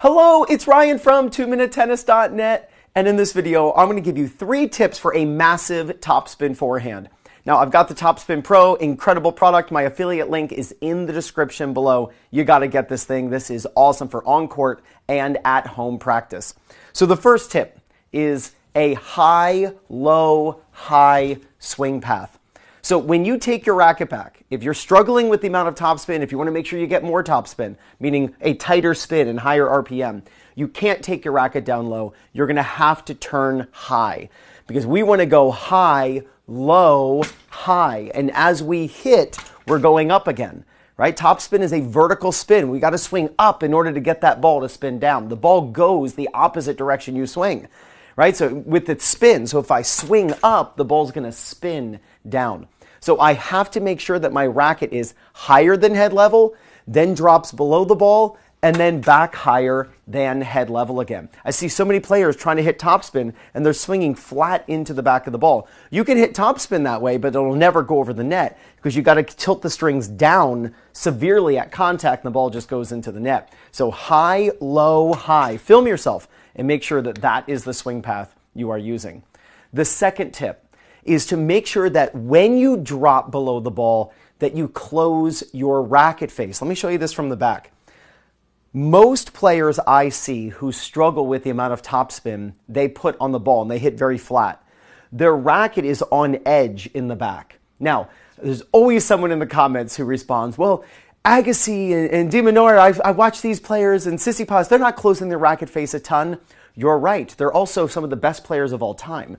Hello, it's Ryan from 2minutetennis.net, and in this video, I'm going to give you 3 tips for a massive topspin forehand. Now, I've got the Topspin Pro, incredible product. My affiliate link is in the description below. You got to get this thing. This is awesome for on-court and at-home practice. So the first tip is a high, low, high swing path. So when you take your racket back, if you're struggling with the amount of topspin, if you want to make sure you get more topspin, meaning a tighter spin and higher RPM, you can't take your racket down low. You're going to have to turn high because we want to go high, low, high. And as we hit, we're going up again, right? Topspin is a vertical spin. We got to swing up in order to get that ball to spin down. The ball goes the opposite direction you swing, right? So with its spin, so if I swing up, the ball's going to spin down. So I have to make sure that my racket is higher than head level, then drops below the ball, and then back higher than head level again. I see so many players trying to hit topspin, and they're swinging flat into the back of the ball. You can hit topspin that way, but it'll never go over the net because you got to tilt the strings down severely at contact, and the ball just goes into the net. So high, low, high. Film yourself and make sure that that is the swing path you are using. The second tip is to make sure that when you drop below the ball, that you close your racket face. Let me show you this from the back. Most players I see who struggle with the amount of topspin they put on the ball and they hit very flat, their racket is on edge in the back. Now, there's always someone in the comments who responds, well, Agassi and De Minaur, I watch these players, and Tsitsipas, they're not closing their racket face a ton. You're right. They're also some of the best players of all time.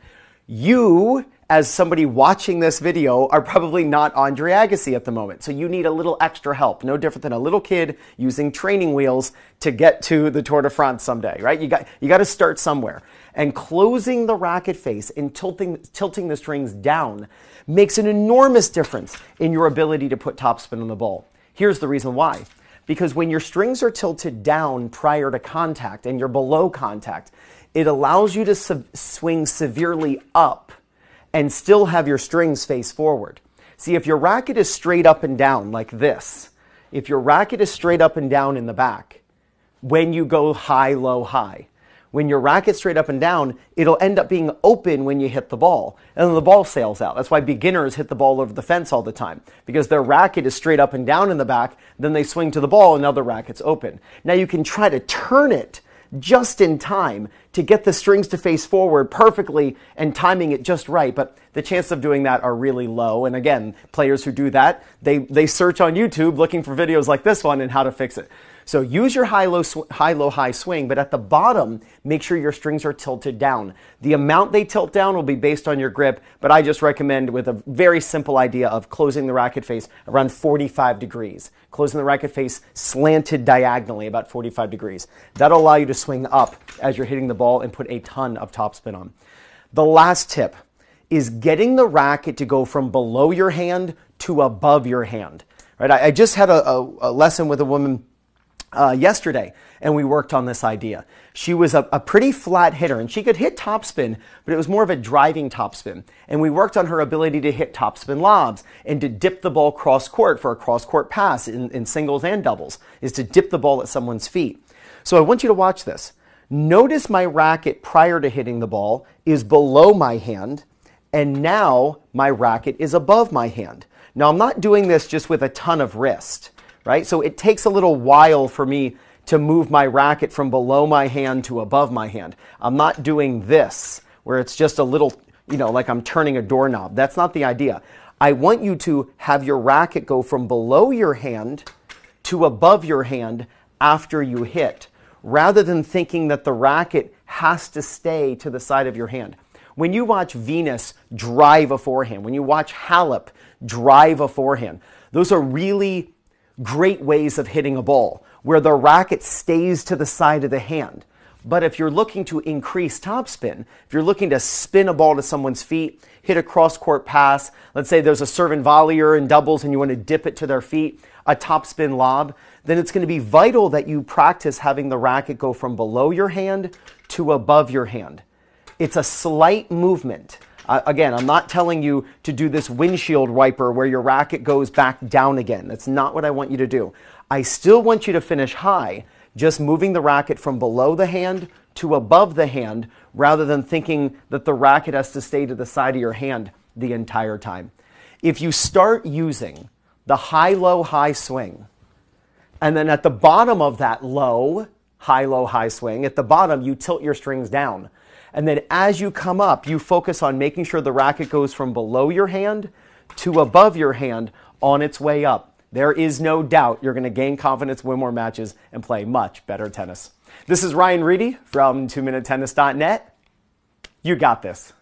You, as somebody watching this video, are probably not Andre Agassi at the moment. So you need a little extra help. No different than a little kid using training wheels to get to the Tour de France someday, right? You got to start somewhere. And closing the racket face and tilting the strings down makes an enormous difference in your ability to put topspin on the ball. Here's the reason why. Because when your strings are tilted down prior to contact and you're below contact, it allows you to swing severely up and still have your strings face forward. See, if your racket is straight up and down like this, if your racket is straight up and down in the back, when you go high, low, high, when your racket's straight up and down, it'll end up being open when you hit the ball, and then the ball sails out. That's why beginners hit the ball over the fence all the time, because their racket is straight up and down in the back, then they swing to the ball and now the racket's open. Now you can try to turn it just in time to get the strings to face forward perfectly and timing it just right, but the chances of doing that are really low. And again, players who do that, they search on YouTube looking for videos like this one and how to fix it. So use your high, low, high swing, but at the bottom, make sure your strings are tilted down. The amount they tilt down will be based on your grip, but I just recommend with a very simple idea of closing the racket face around 45 degrees. Closing the racket face slanted diagonally about 45 degrees. That'll allow you to swing up as you're hitting the ball and put a ton of topspin on. The last tip is getting the racket to go from below your hand to above your hand. Right? I just had a lesson with a woman yesterday, and we worked on this idea. She was a pretty flat hitter, and she could hit topspin, but it was more of a driving topspin. And we worked on her ability to hit topspin lobs and to dip the ball cross-court for a cross-court pass in singles and doubles, is to dip the ball at someone's feet. So I want you to watch this. Notice my racket prior to hitting the ball is below my hand, and now my racket is above my hand. Now, I'm not doing this just with a ton of wrist. Right? So it takes a little while for me to move my racket from below my hand to above my hand. I'm not doing this where it's just a little, like I'm turning a doorknob. That's not the idea. I want you to have your racket go from below your hand to above your hand after you hit, rather than thinking that the racket has to stay to the side of your hand. When you watch Venus drive a forehand, when you watch Halep drive a forehand, those are really great ways of hitting a ball where the racket stays to the side of the hand. But if you're looking to increase topspin, if you're looking to spin a ball to someone's feet, hit a cross-court pass, let's say there's a serve and volleyer in doubles and you want to dip it to their feet, a topspin lob, then it's going to be vital that you practice having the racket go from below your hand to above your hand. It's a slight movement. Again, I'm not telling you to do this windshield wiper where your racket goes back down again. That's not what I want you to do. I still want you to finish high. just moving the racket from below the hand to above the hand rather than thinking that the racket has to stay to the side of your hand the entire time. If you start using the high-low, high swing, and then at the bottom of that low, high swing, at the bottom you tilt your strings down. And then as you come up, you focus on making sure the racket goes from below your hand to above your hand on its way up. There is no doubt you're going to gain confidence, win more matches, and play much better tennis. This is Ryan Reedy from 2minutetennis.net. You got this.